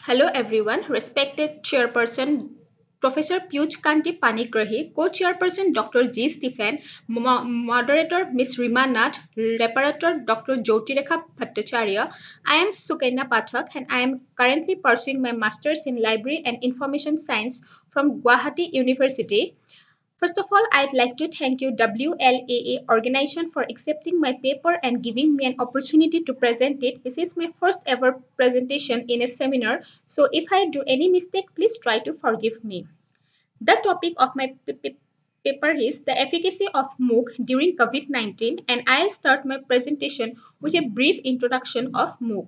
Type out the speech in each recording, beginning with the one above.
Hello everyone, respected Chairperson Professor Piyush Kanti Panigrahi, Co-Chairperson Dr. G. Stephen, Moderator Ms. Rima Nath, Reparator Dr. Jyotirekha Bhattacharya. I am Sukanya Pathak and I am currently pursuing my Masters in Library and Information Science from Guwahati University. First of all, I'd like to thank you WLAA organization for accepting my paper and giving me an opportunity to present it. This is my first ever presentation in a seminar, so if I do any mistake, please try to forgive me. The topic of my paper is the efficacy of MOOC during COVID-19, and I'll start my presentation with a brief introduction of MOOC.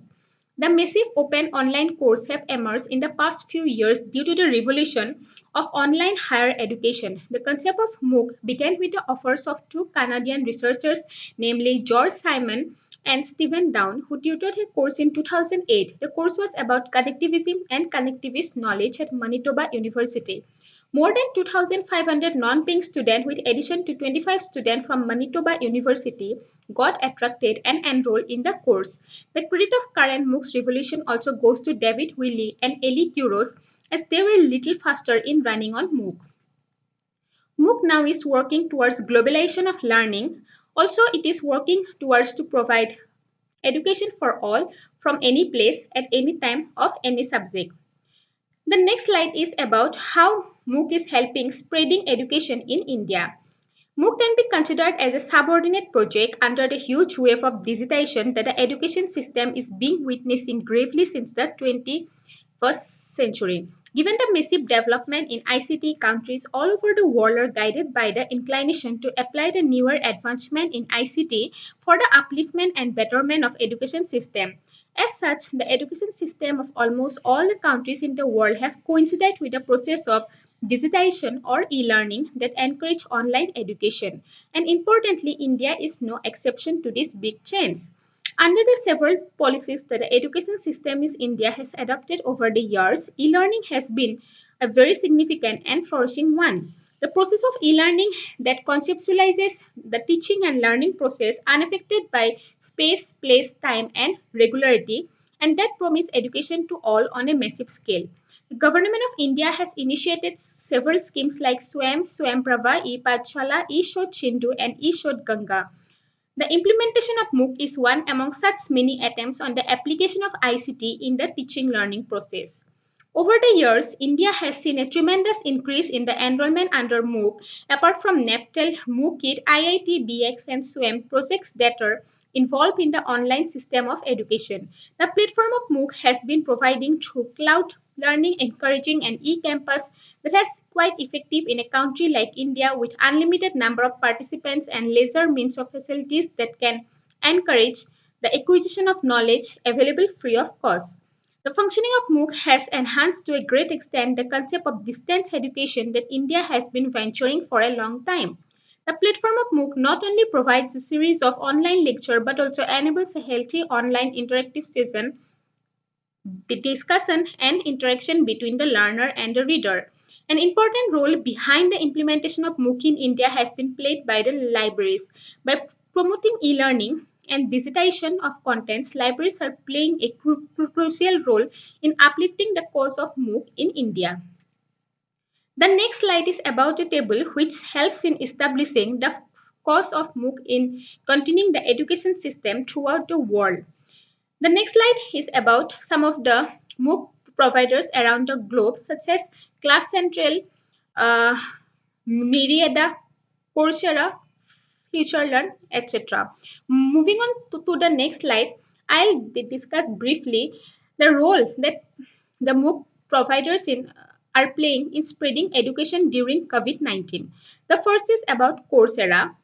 The massive open online courses have emerged in the past few years due to the revolution of online higher education. The concept of MOOC began with the offers of two Canadian researchers, namely George Simon and Stephen Down, who tutored a course in 2008. The course was about connectivism and connectivist knowledge at Manitoba University. More than 2,500 non-paying students, with addition to 25 students from Manitoba University, got attracted and enrolled in the course. The credit of current MOOCs revolution also goes to David Willey and Eli Kuros, as they were a little faster in running on MOOC. MOOC now is working towards globalization of learning. Also, it is working towards to provide education for all from any place at any time of any subject. The next slide is about how MOOC is helping spreading education in India. MOOC can be considered as a subordinate project under the huge wave of digitization that the education system is being witnessing gravely since the 21st century. Given the massive development in ICT, countries all over the world are guided by the inclination to apply the newer advancement in ICT for the upliftment and betterment of education system. As such, the education system of almost all the countries in the world have coincided with the process of digitization or e-learning that encourage online education. And importantly, India is no exception to this big change. Under the several policies that the education system in India has adopted over the years, e-learning has been a very significant and flourishing one. The process of e-learning that conceptualizes the teaching and learning process unaffected by space, place, time, and regularity, and that promise education to all on a massive scale. The Government of India has initiated several schemes like Swayamprabha, e-Pathshala, e-Shod Chindu, and e-Shod Ganga. The implementation of MOOC is one among such many attempts on the application of ICT in the teaching learning process. Over the years, India has seen a tremendous increase in the enrollment under MOOC. Apart from NAPTEL, MOOCIT, IIT, BX, and SWAM projects that are involved in the online system of education. The platform of MOOC has been providing through cloud learning, encouraging an e-campus that has quite effective in a country like India with unlimited number of participants and lesser means of facilities that can encourage the acquisition of knowledge available free of cost. The functioning of MOOC has enhanced to a great extent the concept of distance education that India has been venturing for a long time. The platform of MOOC not only provides a series of online lectures but also enables a healthy online interactive session, the discussion and interaction between the learner and the reader. An important role behind the implementation of MOOC in India has been played by the libraries. By promoting e-learning and digitization of contents, libraries are playing a crucial role in uplifting the cause of MOOC in India. The next slide is about a table which helps in establishing the cause of MOOC in continuing the education system throughout the world. The next slide is about some of the MOOC providers around the globe, such as Class Central, uh, Myriada, Coursera, FutureLearn, etc. Moving on to the next slide, I'll discuss briefly the role that the MOOC providers are playing in spreading education during COVID-19. The first is about Coursera.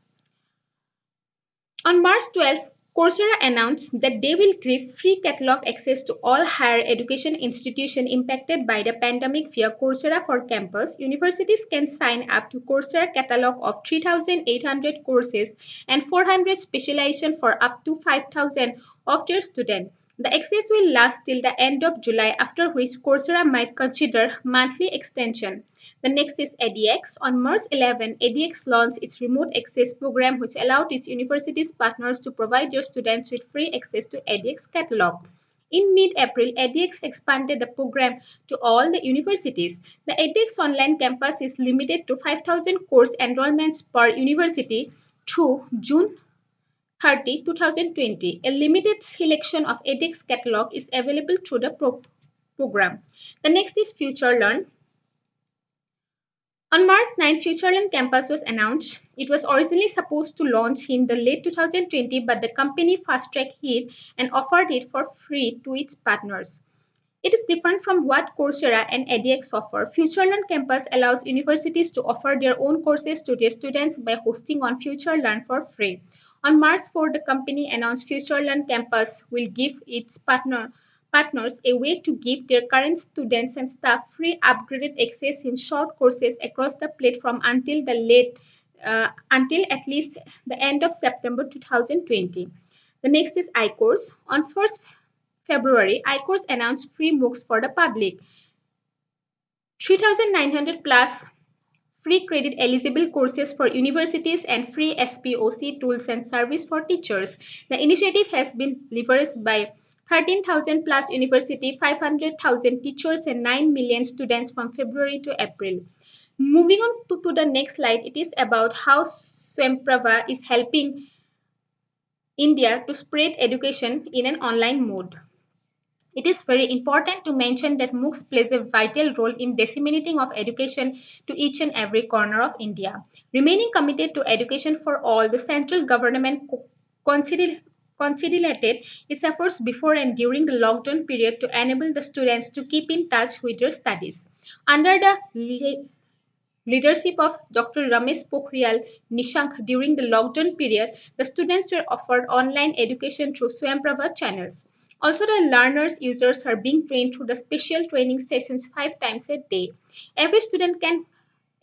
On March 12th, Coursera announced that they will give free catalog access to all higher education institutions impacted by the pandemic via Coursera for Campus. Universities can sign up to Coursera catalog of 3,800 courses and 400 specializations for up to 5,000 of their students. The access will last till the end of July, after which Coursera might consider monthly extension. The next is edX. On March 11, edX launched its remote access program, which allowed its universities partners to provide their students with free access to edX catalog. In mid-April, edX expanded the program to all the universities. The edX online campus is limited to 5,000 course enrollments per university through June 30, 2020. A limited selection of edX catalog is available through the program. The next is FutureLearn. On March 9, FutureLearn campus was announced. It was originally supposed to launch in the late 2020, but the company fast-tracked it and offered it for free to its partners. It is different from what Coursera and edX offer. FutureLearn Campus allows universities to offer their own courses to their students by hosting on FutureLearn for free. On March 4, the company announced FutureLearn Campus will give its partners a way to give their current students and staff free upgraded access in short courses across the platform until at least the end of September 2020. The next is iCourse. On 1st February, iCourse announced free MOOCs for the public. 3,900 plus free credit eligible courses for universities and free SPOC tools and service for teachers. The initiative has been leveraged by 13,000 plus university, 500,000 teachers and 9 million students from February to April. Moving on to the next slide, it is about how Swamprava is helping India to spread education in an online mode. It is very important to mention that MOOCs plays a vital role in disseminating of education to each and every corner of India. Remaining committed to education for all, the central government consolidated its efforts before and during the lockdown period to enable the students to keep in touch with their studies. Under the leadership of Dr. Ramesh Pokhriyal Nishank during the lockdown period, the students were offered online education through Swamprabha channels. Also, the learners users are being trained through the special training sessions 5 times a day. Every student can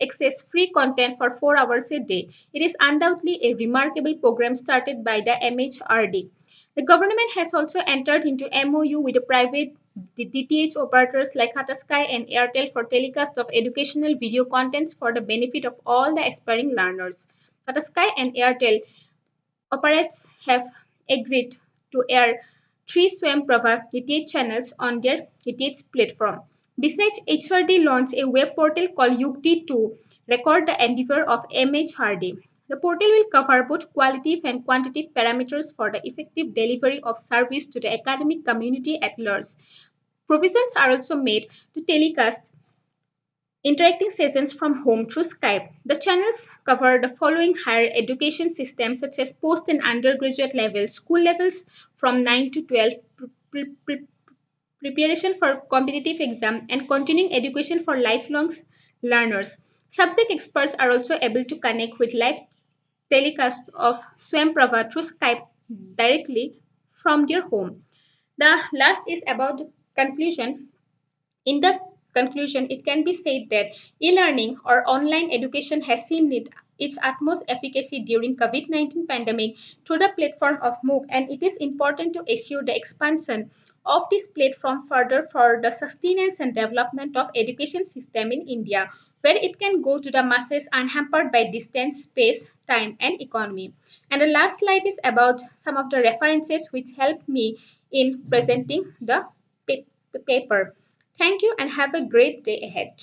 access free content for 4 hours a day. It is undoubtedly a remarkable program started by the MHRD. The government has also entered into MOU with the private DTH operators like Tata Sky and Airtel for telecast of educational video contents for the benefit of all the aspiring learners. Tata Sky and Airtel operators have agreed to air 3 Swamprabha DTH channels on their DTH platform. Besides, HRD launched a web portal called Yukti to record the endeavor of MHRD. The portal will cover both qualitative and quantitative parameters for the effective delivery of service to the academic community at large. Provisions are also made to telecast interacting sessions from home through Skype. The channels cover the following higher education systems such as post and undergraduate levels, school levels from 9 to 12, preparation for competitive exam, and continuing education for lifelong learners. Subject experts are also able to connect with live telecast of Swamprabha through Skype directly from their home. The last is about the conclusion. In the conclusion, it can be said that e-learning or online education has seen its utmost efficacy during COVID-19 pandemic through the platform of MOOC, and it is important to assure the expansion of this platform further for the sustenance and development of education system in India, where it can go to the masses unhampered by distance, space, time, and economy. And the last slide is about some of the references which helped me in presenting the paper. Thank you and have a great day ahead.